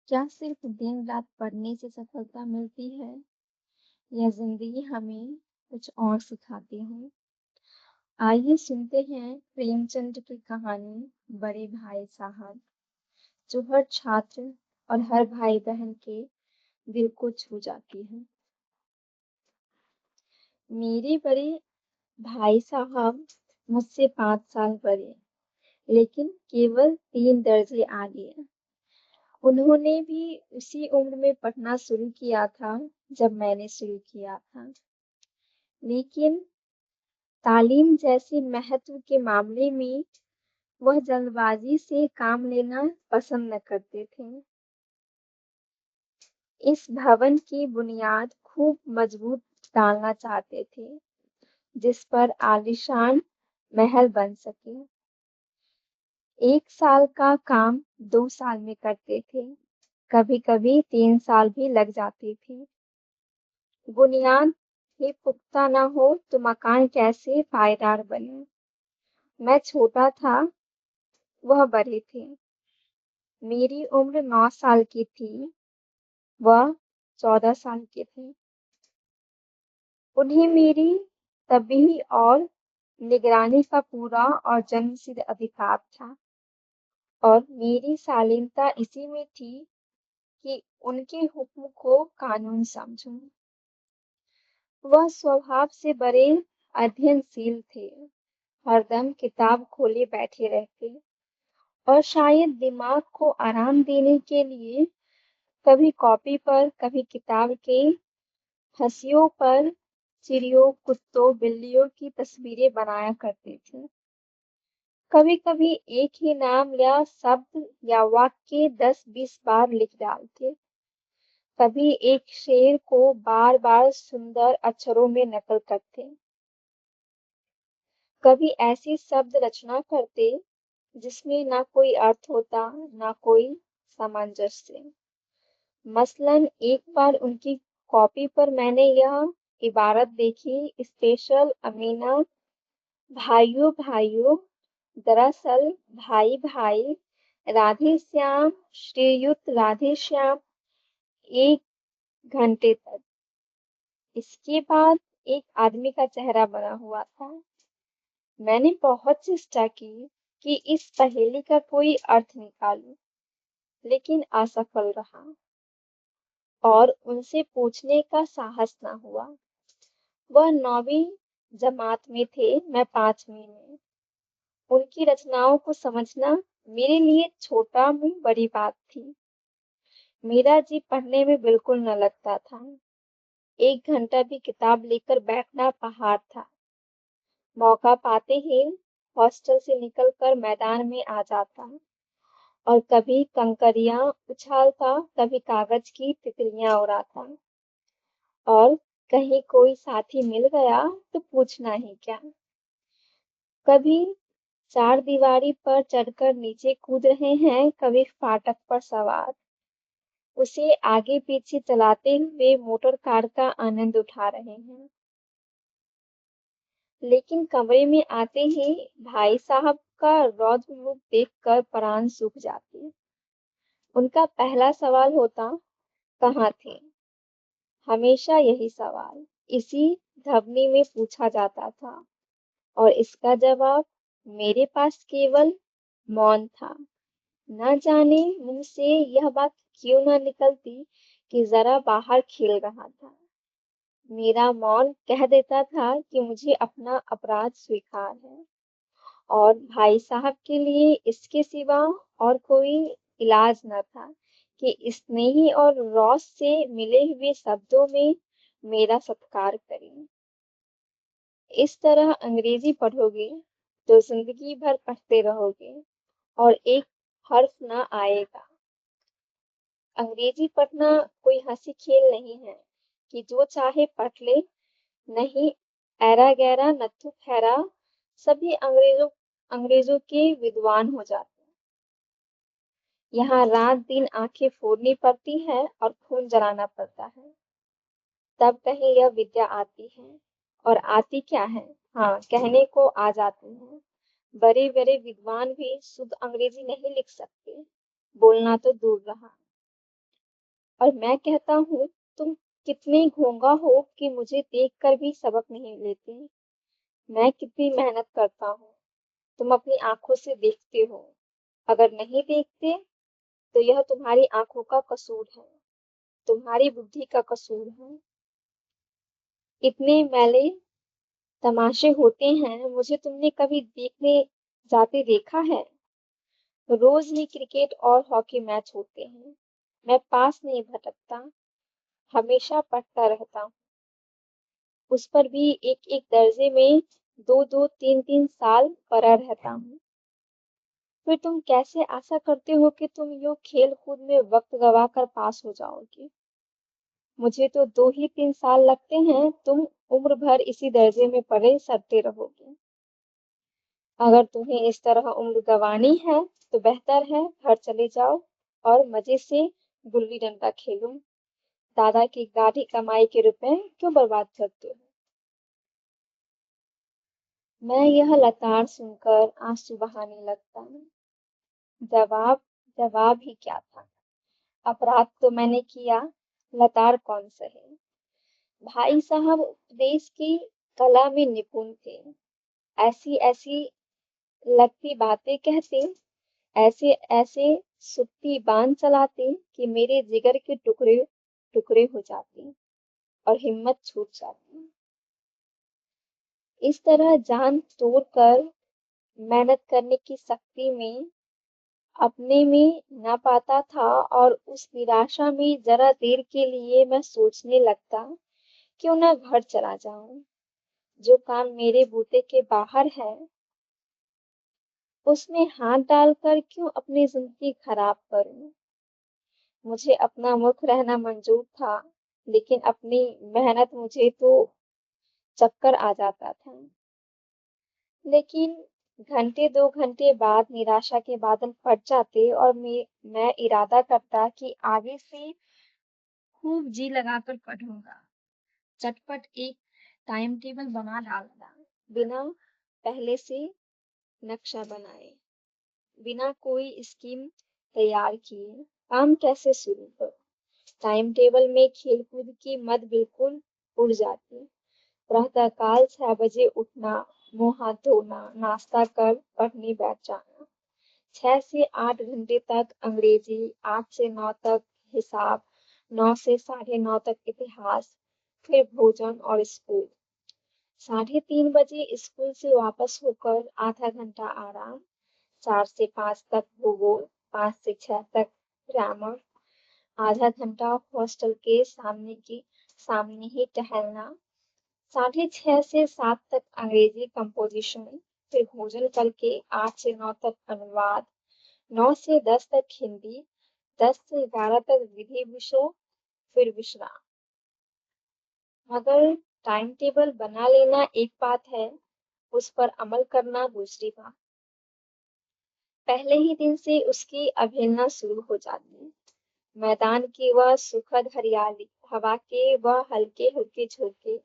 क्या सिर्फ दिन रात पढ़ने से सफलता मिलती है या जिंदगी हमें कुछ और सिखाती है? आइए सुनते हैं प्रेमचंद की कहानी बड़े भाई साहब, जो हर छात्र और हर भाई बहन के दिल को छू जाती है। मेरे बड़े भाई साहब मुझसे 5 साल बड़े, लेकिन केवल 3 दर्जे आगे। उन्होंने भी उसी उम्र में पढ़ना शुरू किया था जब मैंने शुरू किया था, लेकिन तालीम जैसे महत्व के मामले में वह जल्दबाजी से काम लेना पसंद न करते थे। इस भवन की बुनियाद खूब मजबूत डालना चाहते थे, जिस पर आलीशान महल बन सके। 1 साल का काम 2 साल में करते थे, कभी-कभी 3 साल भी लग जाते थे। बुनियाद ही पुख्ता न हो तो मकान कैसे पायदार बने। मैं छोटा था, वह बड़े थे। मेरी उम्र 9 साल की थी, वह 14 साल के थे। उन्हें मेरी तबीही और निगरानी का पूरा और जन्मसिद्ध अधिकार था, और मेरी शालीनता इसी में थी कि उनके हुक्म को कानून समझूं। वह स्वभाव से बड़े अध्ययनशील थे, हरदम किताब खोले बैठे रहते, और शायद दिमाग को आराम देने के लिए कभी कॉपी पर, कभी किताब के हंसियों पर चिड़ियों, कुत्तों, बिल्लियों की तस्वीरें बनाया करते थे। कभी-कभी एक ही नाम या शब्द या वाक्य 10-20 बार लिख डालते। कभी एक शेर को बार-बार सुंदर अक्षरों में नकल करते। कभी ऐसी शब्द रचना करते जिसमें ना कोई अर्थ होता, ना कोई सामंजस्य। मसलन एक बार उनकी कॉपी पर मैंने यह इबारत देखी, स्पेशल अमीना, भाइयों भाइयों, दरअसल भाई भाई, राधे श्याम, श्रीयुत राधे श्याम, 1 घंटे तक। इसके बाद एक आदमी का चेहरा बना हुआ था। मैंने बहुत चेष्टा की कि इस पहेली का कोई अर्थ निकालूं, लेकिन असफल रहा, और उनसे पूछने का साहस न हुआ। वह 9वीं जमात में थे, मैं 5वीं में। उनकी रचनाओं को समझना मेरे लिए छोटा मुँह बड़ी बात थी। मेरा जी पढ़ने में बिल्कुल न लगता था। 1 घंटा भी किताब लेकर बैठना पहाड़ था। मौका पाते ही हॉस्टल से निकलकर मैदान में आ जाता, और कभी कंकरियां उछालता, कभी कागज की तितलियां उड़ाता, और कहीं कोई साथी मिल गया तो पूछना ही क्या। कभी चारदीवारी पर चढ़कर नीचे कूद रहे हैं, कभी फाटक पर सवार, उसे आगे पीछे चलाते हुए मोटर कार का आनंद उठा रहे हैं। लेकिन कमरे में आते ही भाई साहब का रौद्र रूप देखकर प्राण सूख जाते। उनका पहला सवाल होता, कहाँ थे? हमेशा यही सवाल इसी ध्वनि में पूछा जाता था, और इसका जवाब मेरे पास केवल मौन था। न जाने मुंह से यह बात क्यों न निकलती कि जरा बाहर खेल रहा था। मेरा मौन कह देता था कि मुझे अपना अपराध स्वीकार है, और भाई साहब के लिए इसके सिवा और कोई इलाज न था कि स्नेही और रौस से मिले हुए शब्दों में मेरा सत्कार करें। इस तरह अंग्रेजी पढ़ोगे तो जिंदगी भर पढ़ते रहोगे, और एक हर्फ ना आएगा। अंग्रेजी पढ़ना कोई हंसी खेल नहीं है कि जो चाहे पढ़ ले। नहीं, ऐरा गैरा नत्थु खैरा सभी अंग्रेजों के विद्वान हो जाते हैं। यहाँ रात दिन आंखें फोड़नी पड़ती है और खून जलाना पड़ता है, तब कहीं यह विद्या आती है। और आती क्या है? हाँ, कहने को आ जाती है। बड़े बड़े विद्वान भी शुद्ध अंग्रेजी नहीं लिख सकते, बोलना तो दूर रहा। और मैं कहता हूँ, तुम कितने घोंघा हो कि मुझे देखकर भी सबक नहीं लेते। मैं कितनी मेहनत करता हूँ, तुम अपनी आंखों से देखते हो। अगर नहीं देखते तो यह तुम्हारी आंखों का कसूर है, तुम्हारी बुद्धि का कसूर है। इतने मैले तमाशे होते हैं, मुझे तुमने कभी देखने जाते देखा है? रोज ही क्रिकेट और हॉकी मैच होते हैं। मैं पास नहीं भटकता, हमेशा पढ़ता रहता हूँ। उस पर भी एक एक दर्जे में दो दो तीन तीन साल पढ़ा रहता हूँ। फिर तुम कैसे आशा करते हो कि तुम यूं खेल कूद में वक्त गवाकर पास हो जाओगे? मुझे तो 2 ही 3 साल लगते हैं, तुम उम्र भर इसी दर्जे में पड़े सड़ते रहोगे। अगर तुम्हें इस तरह उम्र गंवानी है तो बेहतर है घर चले जाओ और मजे से गुल्ली डंडा खेलो। दादा की गाढ़ी कमाई के रुपए क्यों बर्बाद करते हो? मैं यह लताड़ सुनकर आंसू बहाने लगता हूँ। जवाब जवाब ही क्या था? अपराध तो मैंने किया, लताड़ कौन सहे। भाई साहब उपदेश की कला में निपुण थे। ऐसी ऐसी लगती बातें कहते, ऐसे ऐसे सुत्ती बांध चलाते कि मेरे जिगर के टुकड़े टुकड़े हो जाते और हिम्मत छूट जाती। इस तरह जान तोड़कर मेहनत करने की शक्ति में अपने में न पाता था, और उस निराशा में जरा देर के लिए मैं सोचने लगता, क्यों ना घर चला जाऊं। जो काम मेरे बूते के बाहर है उसमें हाथ डालकर क्यों अपनी जिंदगी खराब करूं। मुझे अपना मूर्ख रहना मंजूर था, लेकिन अपनी मेहनत मुझे तो चक्कर आ जाता था। लेकिन घंटे 2 घंटे बाद निराशा के बादल फट जाते और मैं इरादा करता कि आगे से खूब जी लगाकर पढ़ूंगा। चटपट एक टाइम टेबल बना डालता, बिना पहले से नक्शा बनाए, बिना कोई स्कीम तैयार किए काम कैसे शुरू करूं। टाइम टेबल में खेलकूद की मद बिल्कुल उड़ जाती। प्रातःकाल 6 बजे उठना, मुंह हाथ धोना, नाश्ता कर पढ़ने बैठ जाना। 6 से 8 घंटे तक अंग्रेजी, 8 से 9 तक हिसाब, 9 से 9:30 तक इतिहास, फिर भोजन और स्कूल। 3:30 बजे स्कूल से वापस होकर आधा घंटा आराम। 4 से 5 तक भूगोल, 5 से 6 तक ग्रामर, आधा घंटा हॉस्टल के सामने ही टहलना। 6:30 से 7 तक अंग्रेजी कंपोजिशन, फिर भोजन करके 8 से 9 तक अनुवाद, 9 से 10 तक हिंदी, 10 से 11 तक विधि विषय, फिर विश्राम। मगर टाइम टेबल बना लेना एक बात है, उस पर अमल करना दूसरी बात। पहले ही दिन से उसकी अवहेलना शुरू हो जाती है। मैदान की वह सुखद हरियाली, हवा के वह हल्के हल्के झोंके,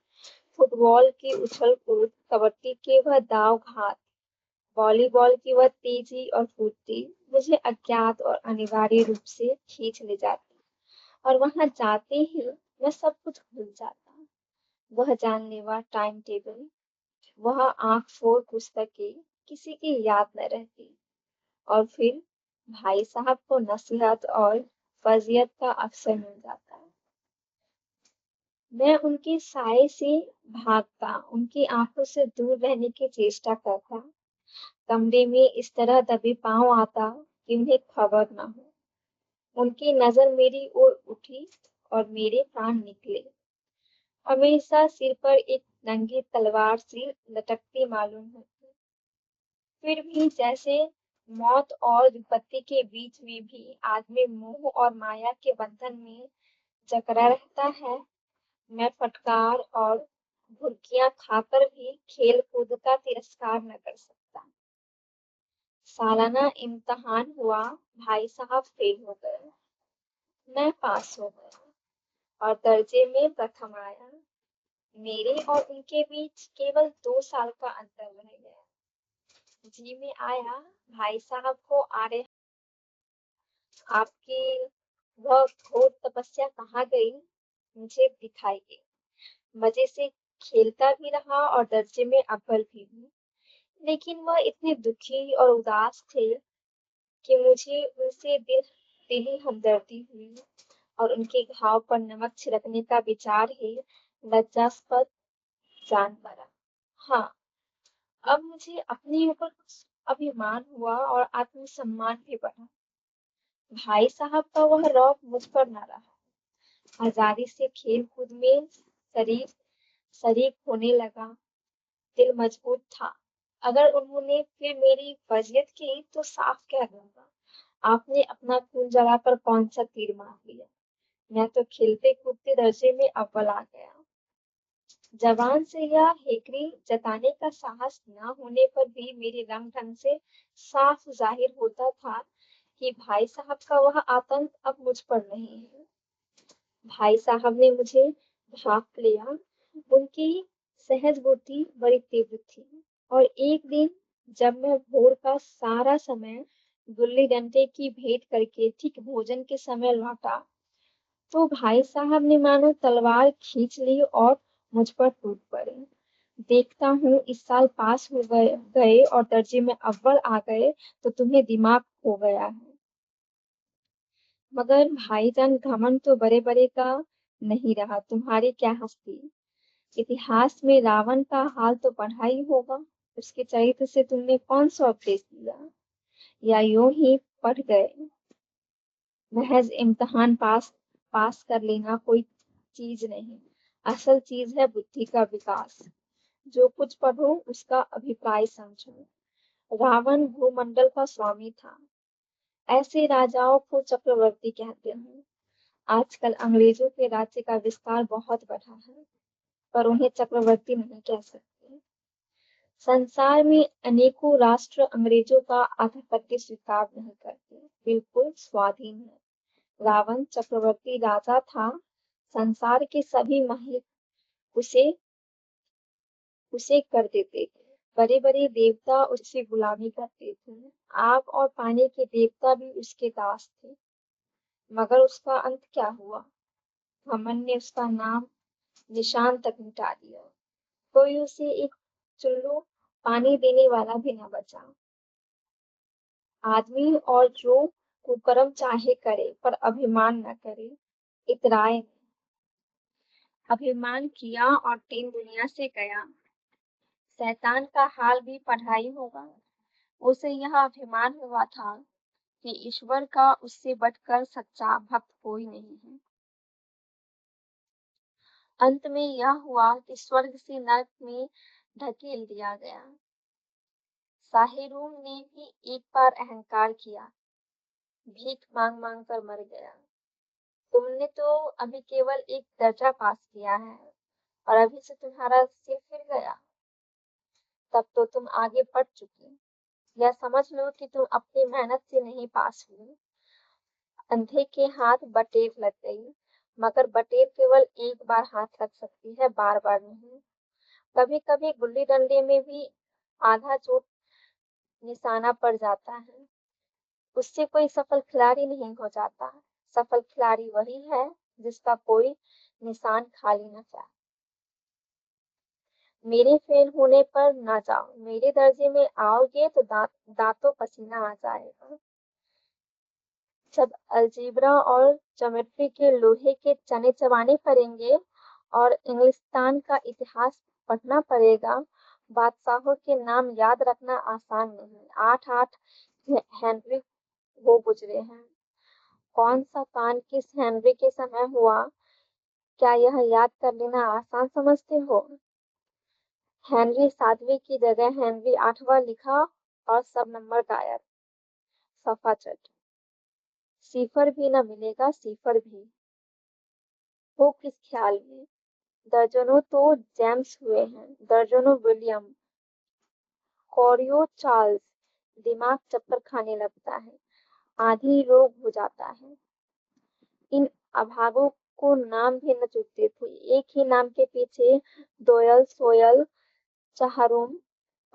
फुटबॉल की उछल कूद, कबड्डी के वह दाव घात, वॉलीबॉल की वह तेजी और फुर्ती मुझे अज्ञात और अनिवार्य रूप से खींच ले जाती, और वहां जाते ही मैं सब कुछ भूल जाता। वह जानलेवा टाइम टेबल, वह आंख फोड़ पुस्तकें, किसी की याद न रहती, और फिर भाई साहब को नसीहत और फजीयत का अवसर मिल जाता है। मैं उनके साय से भागता, उनकी आंखों से दूर रहने की चेष्टा करता, कमरे में इस तरह दबे पांव आता कि उन्हें खबर न हो। उनकी नजर मेरी ओर उठी और मेरे प्राण निकले। हमेशा सिर पर एक नंगी तलवार सी लटकती मालूम होती। फिर भी जैसे मौत और विपत्ति के बीच में भी आदमी मोह और माया के बंधन में जकड़ा रहता है। मैं फटकार और घुड़कियां खाकर भी खेल कूद का तिरस्कार न कर सकता। सालाना इम्तिहान हुआ, भाई साहब फेल हो गए, मैं पास हो गया और दर्जे में प्रथम आया। मेरे और उनके बीच केवल 2 साल का अंतर रह गया। जी में आया भाई साहब को, अरे आपकी वह घोर तपस्या कहाँ गई, मुझे दिखाई गई। मजे से खेलता भी रहा और दर्जे में अव्वल भी हूँ। लेकिन वह इतने दुखी और उदास थे कि मुझे उनसे दिली हमदर्दी हुई और उनके घाव पर नमक छिड़कने का विचार ही लज्जास्पद जान पड़ा। हाँ, अब मुझे अपने ऊपर कुछ अभिमान हुआ और आत्मसम्मान भी बढ़ा। भाई साहब का वह रौब मुझ पर न रहा। आजादी से खेल कूद में शरीर शरीक होने लगा। दिल मजबूत था। अगर उन्होंने फिर मेरी फजियत की तो साफ कह दूंगा, आपने अपना खून जलाकर कौन सा तीर मार लिया। मैं तो खेलते कूदते दर्जे में अव्वल आ गया। जबान से यह हेकड़ी जताने का साहस न होने पर भी मेरे रंग ढंग से साफ जाहिर होता था कि भाई साहब का वह आतंक अब मुझ पर नहीं है। भाई साहब ने मुझे भाप लिया। उनकी सहज बुद्धि बड़ी तीव्र थी और एक दिन जब मैं भोर का सारा समय गुल्ली डंडे की भेंट करके ठीक भोजन के समय लौटा, तो भाई साहब ने मानो तलवार खींच ली और मुझ पर टूट पड़े। देखता हूँ इस साल पास हो गए और दर्जे में अव्वल आ गए तो तुम्हें दिमाग हो गया है। मगर भाईजान घमंड तो बड़े बड़े का नहीं रहा, तुम्हारी क्या हस्ती। इतिहास में रावण का हाल तो पढ़ा ही होगा। उसके चरित्र से तुमने कौन सा उपदेश लिया, या यूं ही पढ़ गए। महज इम्तिहान पास पास कर लेना कोई चीज नहीं, असल चीज है बुद्धि का विकास। जो कुछ पढ़ो उसका अभिप्राय समझो। रावण भूमंडल का स्वामी था। ऐसे राजाओं को चक्रवर्ती कहते हैं। आजकल अंग्रेजों के राज्य का विस्तार बहुत बढ़ा है, पर उन्हें चक्रवर्ती नहीं कह सकते। संसार में अनेकों राष्ट्र अंग्रेजों का आधिपत्य स्वीकार नहीं करते, बिल्कुल स्वाधीन है। रावण चक्रवर्ती राजा था। संसार के सभी महल उसे उसे कर देते थे। बड़े बड़े देवता उसकी गुलामी करते थे। आग और पानी के देवता भी उसके दास थे। मगर उसका अंत क्या हुआ। घमंड ने उसका नाम निशान तक मिटा दिया। कोई उसे एक चुल्लू पानी देने वाला भी न बचा। आदमी और जो कुकर्म चाहे करे पर अभिमान न करे। इतराए ने अभिमान किया और तीन दुनिया से गया। शैतान का हाल भी पढ़ा ही होगा। उसे यह अभिमान हुआ था कि ईश्वर का उससे बढ़कर सच्चा भक्त कोई नहीं है। अंत में यह हुआ कि स्वर्ग से नरक में ढकेल दिया गया। साहिरूम ने भी एक बार अहंकार किया, भीख मांग मांग कर मर गया। तुमने तो अभी केवल एक दर्जा पास किया है और अभी से तुम्हारा सिर फिर गया। तब तो तुम आगे बढ़ चुकी। यह समझ लो कि तुम अपनी मेहनत से नहीं पास हुई। अंधे के हाथ बटेर लग गई, मगर बटेर केवल एक बार हाथ लग सकती है, बार बार नहीं। कभी कभी गुल्ली डंडे में भी आधा चोट निशाना पड़ जाता है, उससे कोई सफल खिलाड़ी नहीं हो जाता। सफल खिलाड़ी वही है जिसका कोई निशान खाली न जाए। मेरे फेल होने पर ना जाओ, मेरे दर्जे में आओगे तो दांतों पसीना आ जाएगा। जब अलजेब्रा और ज्योमेट्री के लोहे के चने चबाने पड़ेंगे और इंग्लिस्तान का इतिहास पढ़ना पड़ेगा। बादशाहों के नाम याद रखना आसान नहीं। आठ आठ हेनरी हो गुजरे हैं। कौन सा कांड किस हेनरी के समय हुआ, क्या यह याद कर लेना आसान समझते हो। हेनरी सातवीं की जगह हेनरी आठवां लिखा और सब नंबर गायब। सफा चट। सिफर भी न मिलेगा, सिफर भी हो किस ख्याल में। दर्जनों तो जेम्स हुए हैं, दर्जनों विलियम, कोरियो चार्ल्स। दिमाग चक्कर खाने लगता है, आधी रोग हो जाता है। इन अभागों को नाम भी न चुकते थे, एक ही नाम के पीछे दोयल सोयल चहारुम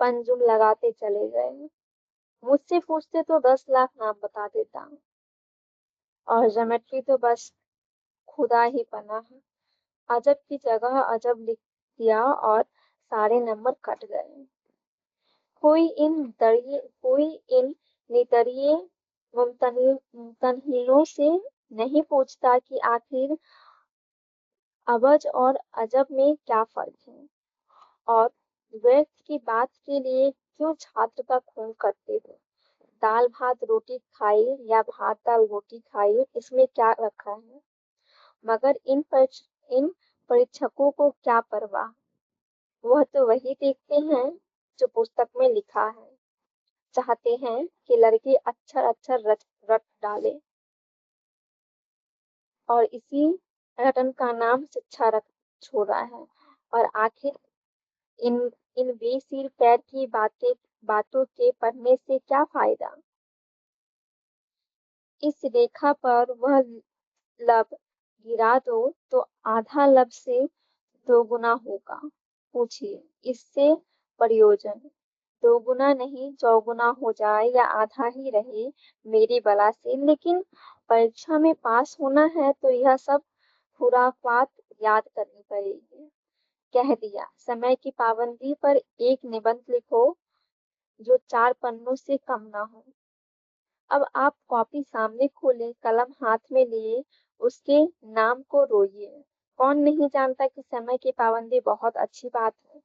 पंजुम लगाते चले गए। मुझसे पूछते तो 10 लाख नाम बता देता। और ज्योमेट्री तो बस खुदा ही बना है। अजब की जगह अजब लिख दिया और सारे नंबर कट गए। कोई इन नितरिये मुमतहिनों से नहीं पूछता कि आखिर अबज और अजब में क्या फर्क है, और व्यर्थ की बात के लिए क्यों छात्र का खून करते हो। दाल भात रोटी खाई या भात दाल रोटी खाई, इसमें क्या रखा है। मगर इन परीक्षकों को क्या परवाह। वह तो वही देखते हैं जो पुस्तक में लिखा है। चाहते हैं कि लड़की अक्षर अक्षर रट रट डाले, और इसी रटन का नाम शिक्षा रख छोड़ा है। और आखिर इन इन बेसिर पैर की बातों के पढ़ने से क्या फायदा। इस रेखा पर वह लब गिरा दो तो आधा लब से दोगुना होगा। पूछिए इससे प्रयोजन। दोगुना नहीं चौगुना हो जाए या आधा ही रहे, मेरी बला से। लेकिन परीक्षा में पास होना है तो यह सब खुराफात याद करनी पड़ेगी। कह दिया समय की पाबंदी पर एक निबंध लिखो जो 4 पन्नों से कम ना हो। अब आप कॉपी सामने खोले, कलम हाथ में लिए, उसके नाम को रोइए। कौन नहीं जानता कि समय की पाबंदी बहुत अच्छी बात है।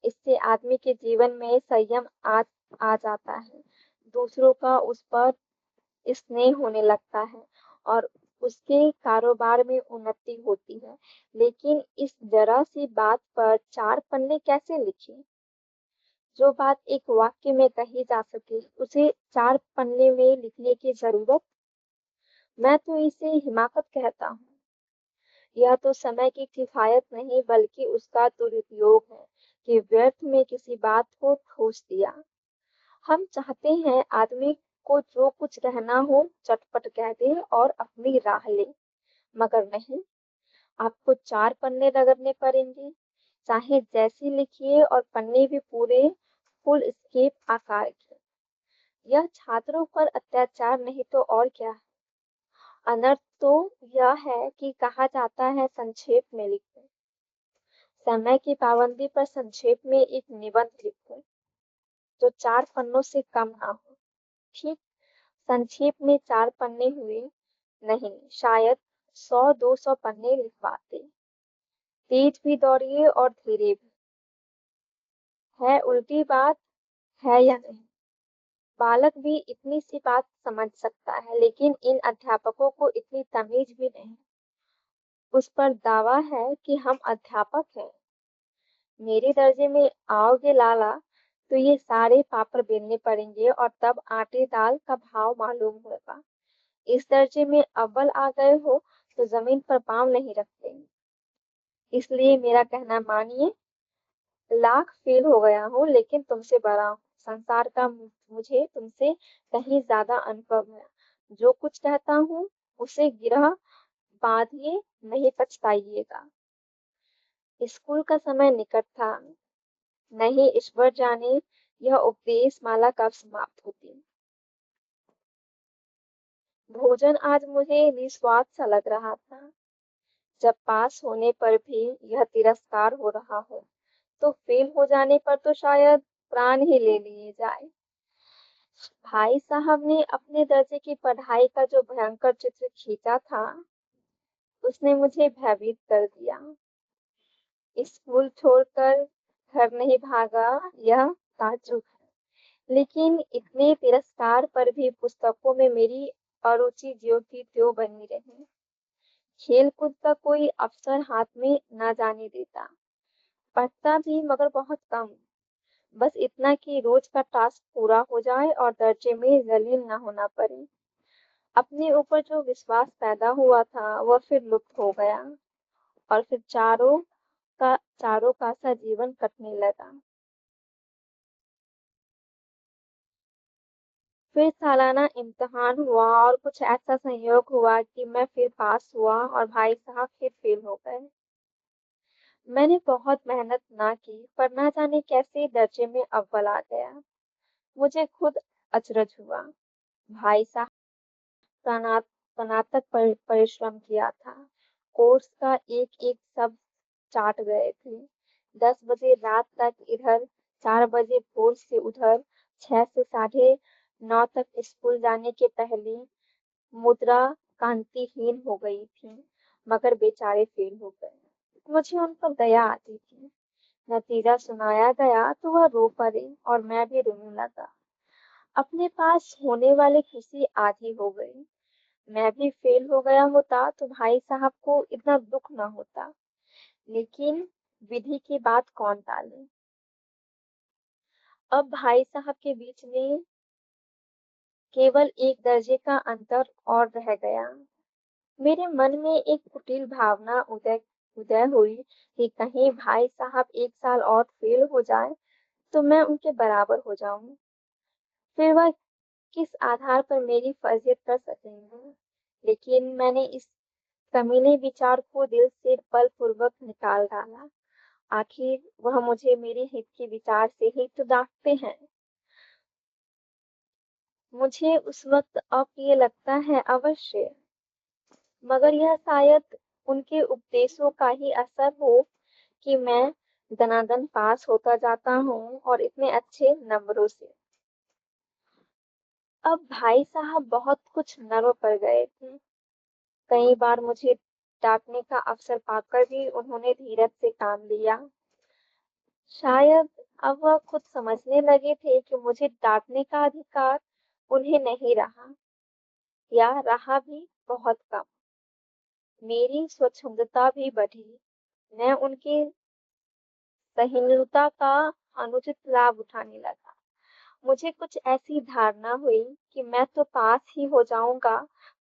इससे आदमी के जीवन में संयम आ जाता है, दूसरों का उस पर स्नेह होने लगता है, और उसके कारोबार में उन्नति होती है। लेकिन इस जरा सी बात पर 4 पन्ने कैसे लिखे। जो बात एक वाक्य में कही जा सके उसे 4 पन्ने में लिखने की जरूरत। मैं तो इसे हिमाकत कहता हूँ। यह तो समय की किफायत नहीं बल्कि उसका दुरुपयोग है कि व्यर्थ में किसी बात को ठोस दिया। हम चाहते हैं आदमी को जो कुछ कहना हो चटपट कह दे और अपनी राह ले। मगर नहीं, आपको 4 पन्ने रगड़ने पड़ेंगे, चाहे जैसी लिखिए, और पन्ने भी पूरे फुल स्केप आकार के। यह छात्रों पर अत्याचार नहीं तो और क्या है। अनर्थ तो यह है कि कहा जाता है संक्षेप में लिखो। समय की पाबंदी पर संक्षेप में एक निबंध लिखो जो 4 पन्नों से कम ना हो। ठीक संक्षेप में 4 पन्ने हुए नहीं, शायद 100-200 पन्ने लिखवाते। तेज भी दौड़िए और धीरे भी। है उल्टी बात है या नहीं। बालक भी इतनी सी बात समझ सकता है, लेकिन इन अध्यापकों को इतनी तमीज भी नहीं। उस पर दावा है कि हम अध्यापक हैं। मेरे दर्जे में आओगे लाला तो ये सारे पापड़ बेलने पड़ेंगे और तब आटे दाल का भाव मालूम होगा। इस दर्जे में अव्वल आ गए हो तो जमीन पर पाँव नहीं रखते। इसलिए मेरा कहना मानिए। लाख फेल हो गया हूँ लेकिन तुमसे बड़ा हूँ। संसार का मुझे तुमसे कहीं ज्यादा अनुभव है। जो कुछ कहता हूँ उसे गिरह बांधिए, नहीं पछताइएगा। स्कूल का समय निकट था। नहीं ईश्वर जाने यह उपदेश माला कब समाप्त होती। भोजन आज मुझे निस्वाद सा लग रहा था। जब पास होने पर भी यह तिरस्कार हो रहा हो तो फेल हो जाने पर तो शायद प्राण ही ले लिए जाए। भाई साहब ने अपने दर्जे की पढ़ाई का जो भयंकर चित्र खींचा था उसने मुझे भयभीत कर दिया। स्कूल छोड़कर घर नहीं भागा, यह ताज्जुब है। लेकिन इतने तिरस्कार पर भी पुस्तकों में मेरी अरुचि ज्यों की त्यों बनी रही। खेल कूद का कोई अवसर हाथ में न जाने देता। पढ़ता भी मगर बहुत कम। बस इतना कि रोज का टास्क पूरा हो जाए और दर्जे में जलील न होना पड़े। अपने ऊपर जो विश्वास पैदा हुआ था वह फिर लुप्त हो गया, और फिर चारों का सा जीवन कटने लगा। फिर सालाना इम्तिहान हुआ और कुछ ऐसा संयोग हुआ कि मैं फिर पास हुआ और भाई साहब फिर फेल हो गए। मैंने बहुत मेहनत ना की पर ना जाने कैसे दर्जे में अव्वल आ गया। मुझे खुद अचरज हुआ। भाई साहब स्नातक परिश्रम किया था। कोर्स का एक-एक शब्द चाट गए थे। 10 बजे रात तक इधर, 4 बजे भोर से उधर, 6 से साढ़े 9 तक स्कूल जाने के पहले मुद्रा कांतिहीन हो गई थी, मगर बेचारे फेल हो गए। मुझे उन पर दया आती थी। नतीजा सुनाया गया तो वह रो पड़े और मैं भी रोने लगा। अपने पास होने वाली खुशी आधी हो गई। मैं भी फेल हो गया होता तो भाई साहब को इतना दुख न होता, लेकिन विधि की बात कौन टाले। अब भाई साहब के बीच में केवल एक दर्जे का अंतर और रह गया। मेरे मन में एक कुटिल भावना उदय उदय हुई कि कहीं भाई साहब एक साल और फेल हो जाए तो मैं उनके बराबर हो जाऊं। फिर वह किस आधार पर मेरी फर्जियत कर सकेंगे। लेकिन मैंने इस कमीने विचार को दिल से बलपूर्वक निकाल डाला। आखिर वह मुझे मेरे हित के विचार से ही तो डांटते हैं। मुझे उस वक्त अप्रिय लगता है अवश्य, मगर यह शायद उनके उपदेशों का ही असर हो कि मैं दनादन पास होता जाता हूँ और इतने अच्छे नंबरों से। अब भाई साहब बहुत कुछ नर्व पर गए थे। कई बार मुझे डांटने का अवसर पाकर भी उन्होंने धीरज से काम लिया। शायद अब वह खुद समझने लगे थे कि मुझे डांटने का अधिकार उन्हें नहीं रहा, या रहा भी बहुत कम। मेरी स्वच्छंदता भी बढ़ी। मैं उनकी सहिष्णुता का अनुचित लाभ उठाने लगा। मुझे कुछ ऐसी धारणा हुई कि मैं तो पास ही हो जाऊंगा,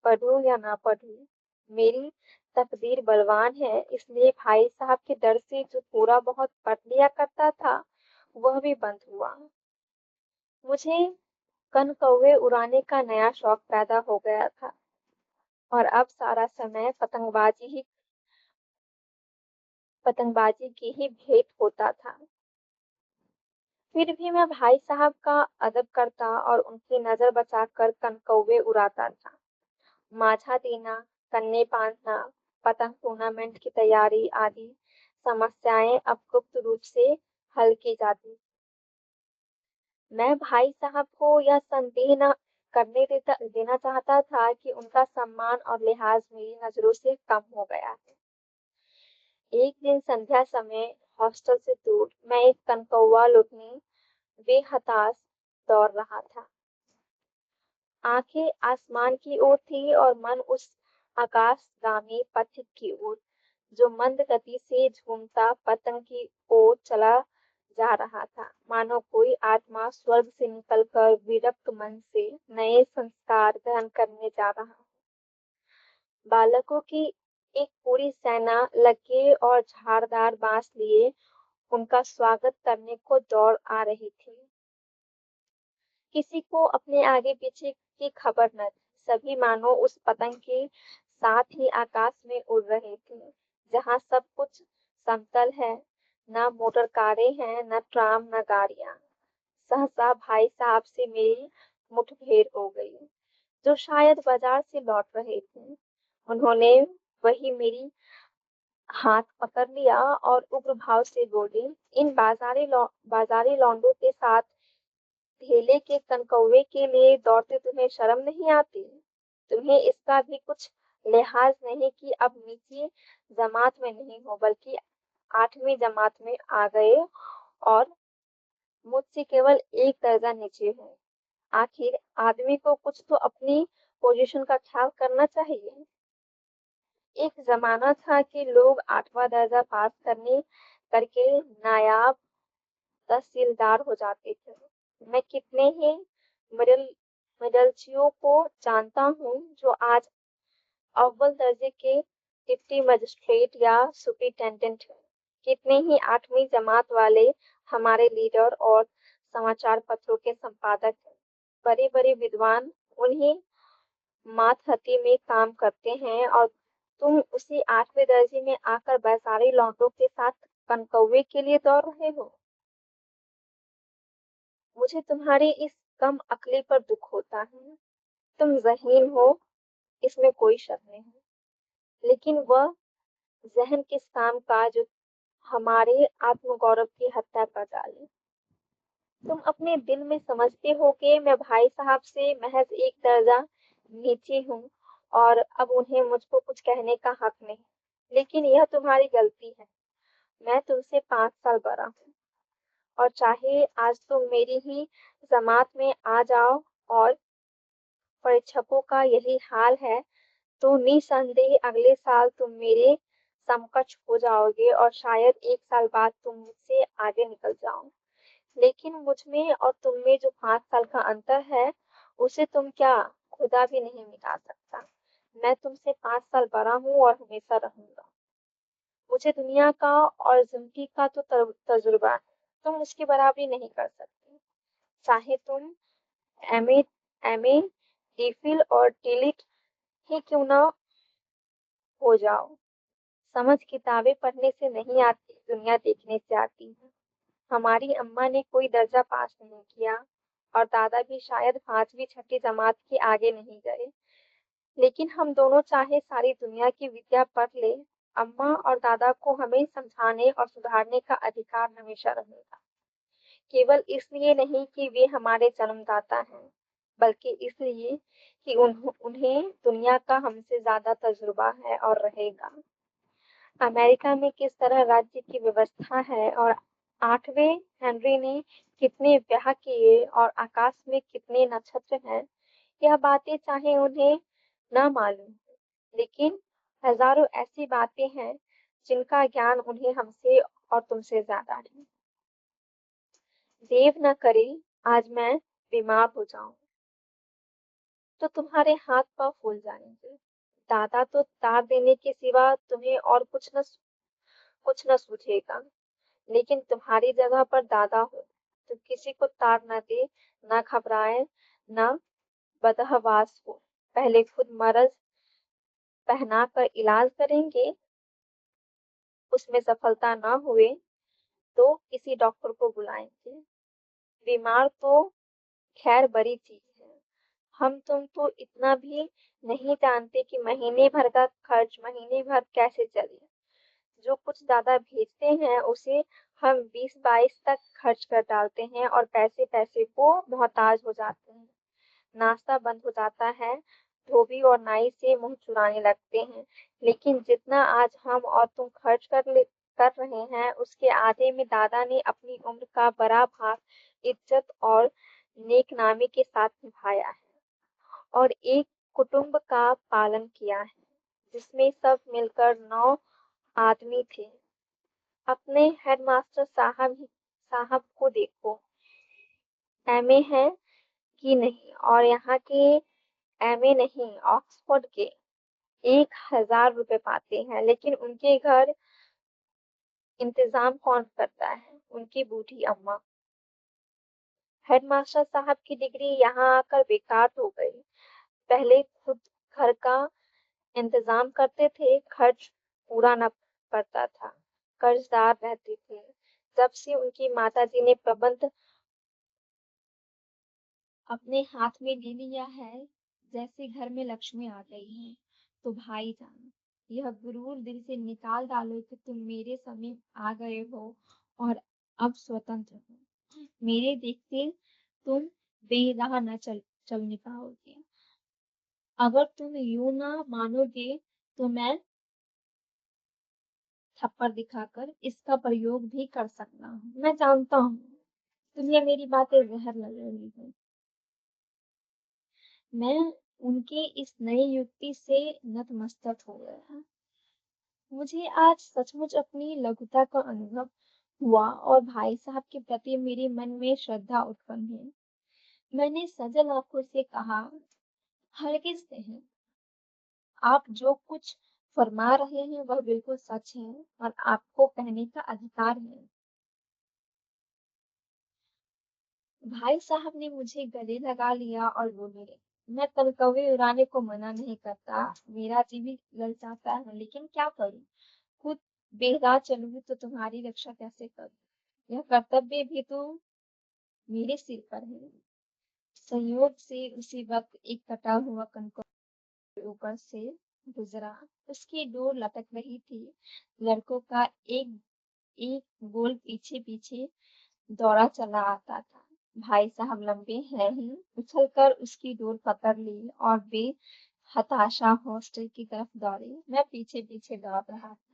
पढ़ूं या ना पढ़ूं। मेरी तकदीर बलवान है, इसलिए भाई साहब के डर से जो थोड़ा बहुत पढ़ लिया करता था, वह भी बंद हुआ। मुझे कनकौवे उड़ाने का नया शौक पैदा हो गया था और अब सारा समय पतंगबाजी की ही भेंट होता था। फिर भी मैं भाई साहब का अदब करता और उनकी नजर बचाकर कनकौवे उड़ाता था। माझा देना, कन्ने बांधना, पतंग टूर्नामेंट की तैयारी आदि समस्याएं अब गुप्त रूप से हल की जाती। मैं भाई साहब को यह संदेह न देना चाहता था कि उनका सम्मान और लिहाज मेरी नजरों से कम हो गया है। एक दिन संध्या समय हॉस्टल से दूर मैं एक कनकौवा लुटने बेहताश दौड़ रहा था। आंखें आसमान की ओर थी और मन उस आकाशगामी पथिक की ओर, जो मंद गति से झूमता पतंग की ओर चला जा रहा था। मानो कोई आत्मा स्वर्ग से निकलकर विरक्त मन से नए संस्कार ग्रहण करने जा रहा। बालकों की एक पूरी सेना लगे और झाड़दार बांस लिए उनका स्वागत करने को दौड़ आ रही थी। किसी को अपने आगे पीछे की खबर न थी। सभी मानो उस पतंग के साथ ही आकाश में उड़ रहे थे, जहां सब कुछ समतल है, न मोटर कारें हैं, न ट्राम, न गाड़ियां। सहसा भाई साहब से मेरी मुठभेड़ हो गई, जो शायद बाजार से लौट रहे थे। उन्होंने वही मेरी हाथ पकड़ लिया और उग्र भाव से बोले, इन बाजारी लौंडों के साथ ढेले के कनकौवे के लिए दौड़ते तुम्हें शर्म नहीं आती? तुम्हें इसका भी कुछ लिहाज नहीं कि अब नीची जमात में नहीं हो, बल्कि 8वीं जमात में आ गए और मुझसे केवल एक दर्जा नीचे हो। आखिर आदमी को कुछ तो अपनी पोजीशन का ख्याल करना चाहिए। एक जमाना था कि लोग 8वां दर्जा पास करने करके नायाब तहसीलदार हो जाते थे। मैं कितने ही मिडल मिडलचियों को जानता हूँ जो आज अव्वल दर्जे के डिप्टी मजिस्ट्रेट या सुपरिटेंडेंट हैं। कितने ही 8वीं जमात वाले हमारे लीडर और समाचार पत्रों के संपादक हैं। बड़े बड़े विद्वान उन्हीं मातहती में काम करते हैं और तुम उसी 8वें दर्जे में आकर बैसारी लौंडों के साथ कनकौवे के लिए दौड़ रहे हो। मुझे तुम्हारी इस कम अक्ली पर दुख होता है। तुम ज़हीन हो, इसमें कोई शक नहीं। लेकिन वह ज़हन किस काम का जो हमारे आत्मगौरव की हत्या कर डाले। तुम अपने दिल में समझते हो कि मैं भाई साहब से महज़ एक दर्जा नीचे हूँ और अब उन्हें मुझको कुछ कहने का हक नहीं। लेकिन यह तुम्हारी गलती है। मैं तुमसे 5 साल बड़ा हूँ और चाहे आज तुम मेरी ही जमात में आ जाओ और परीक्षकों का यही हाल है, तो निसंदेह अगले साल तुम मेरे समकक्ष हो जाओगे और शायद 1 साल बाद तुम मुझसे आगे निकल जाओ। लेकिन मुझ में और तुम में जो 5 साल का अंतर है, उसे तुम क्या खुदा भी नहीं मिटा सकता। मैं तुमसे 5 साल बड़ा हूँ और हमेशा रहूँगा। मुझे दुनिया का और ज़िंदगी का तो तजुर्बा है। तुम उसकी बराबरी नहीं कर सकते। चाहे तुम एमए एमए, डीफिल और टिलिट ही क्यों ना हो जाओ। समझ किताबें पढ़ने से नहीं आती, दुनिया देखने से आती है। हमारी अम्मा ने कोई दर्जा पास नहीं किया और दादा भी शायद 5वीं छठी जमात के आगे नहीं गए। लेकिन हम दोनों चाहे सारी दुनिया की विद्या पढ़ ले, अम्मा और दादा को हमें समझाने और सुधारने का अधिकार हमेशा रहेगा। केवल इसलिए नहीं कि वे हमारे जन्मदाता हैं, बल्कि इसलिए कि उन्हें दुनिया का हमसे ज़्यादा तजुर्बा है और रहेगा। अमेरिका में किस तरह राज्य की व्यवस्था है और 8वें हेनरी ने कितने ब्याह किए और आकाश में कितने नक्षत्र हैं, यह बातें चाहे उन्हें न मालूम हो, लेकिन हजारों ऐसी बातें हैं जिनका ज्ञान उन्हें हमसे और तुमसे ज्यादा है। देव न करे आज मैं बीमार हो जाऊं तो तुम्हारे हाथ पांव फूल जाएंगे। दादा तो तार देने के सिवा तुम्हें और कुछ न सूझेगा। लेकिन तुम्हारी जगह पर दादा हो तो किसी को तार न दे, न घबराए, न बदहवास हो। पहले खुद मर्ज पहना कर इलाज करेंगे, उसमें सफलता न हुए तो किसी डॉक्टर को बुलाएंगे। बीमार तो खैर बड़ी चीज है। हम तुम तो इतना भी नहीं जानते कि महीने भर का खर्च महीने भर कैसे चले। जो कुछ दादा भेजते हैं उसे हम 20-22 तक खर्च कर डालते हैं और पैसे पैसे को मोहताज हो जाते हैं। नाश्ता बंद हो जाता है, धोबी और नाई से मुंह चुराने लगते हैं। लेकिन जितना आज हम और तुम खर्च कर रहे हैं, उसके आधे में दादा ने अपनी उम्र का बड़ा भाग इज्जत और नेकनामी के साथ निभाया है और एक कुटुंब का पालन किया है जिसमें सब मिलकर 9 आदमी थे। अपने हेडमास्टर साहब को देखो, एमए है कि नहीं, और यहाँ के एमए नहीं, ऑक्सफोर्ड के 1,000 रुपए पाते हैं। लेकिन उनके घर इंतजाम कौन करता है? उनकी बूढ़ी अम्मा। हेडमास्टर साहब की डिग्री यहाँ आकर बेकार हो गई। पहले खुद घर का इंतजाम करते थे, खर्च पूरा न पड़ता था, कर्जदार रहते थे। जब से उनकी माताजी ने प्रबंध अपने हाथ में ले लिया है, जैसे घर में लक्ष्मी आ गई है। तो भाईजान, यह गुरूर दिल से निकाल डालो कि तुम मेरे समीप आ गए हो और अब स्वतंत्र हो। मेरे देखते तुम बेराह न चल निकालोगे। अगर तुम यूं ना मानोगे तो मैं थप्पड़ दिखाकर इसका प्रयोग भी कर सकता हूँ। मैं जानता हूँ तुम्हें मेरी बातें जहर लग रही है। मैं उनके इस नई युक्ति से नतमस्तक हो गया। मुझे आज सचमुच अपनी लघुता का अनुभव हुआ और भाई साहब के प्रति मेरे मन में श्रद्धा उत्पन्न हुई। मैंने सजल आंखों से कहा, हरगिज नहीं। आप जो कुछ फरमा रहे हैं वह बिल्कुल सच है और आपको कहने का अधिकार है। भाई साहब ने मुझे गले लगा लिया और बोले, मैं तनकवे उड़ाने को मना नहीं करता, मेरा जी भी ललचाता है, लेकिन क्या करूं? खुद बेगाह चलूंगी तो तुम्हारी रक्षा कैसे करूं? यह कर्तव्य भी तो मेरे सिर पर है। संयोग से उसी वक्त एक कटा हुआ कंकड़ ऊपर से गुजरा। उसकी डोर लटक रही थी। लड़कों का एक एक गोल पीछे पीछे दौड़ा चला आता था। भाई साहब लंबे हैं ही उछलकर उसकी डोर पकड़ ली और वे हताशा हॉस्टल की तरफ दौड़े। मैं पीछे पीछे दौड़ रहा था।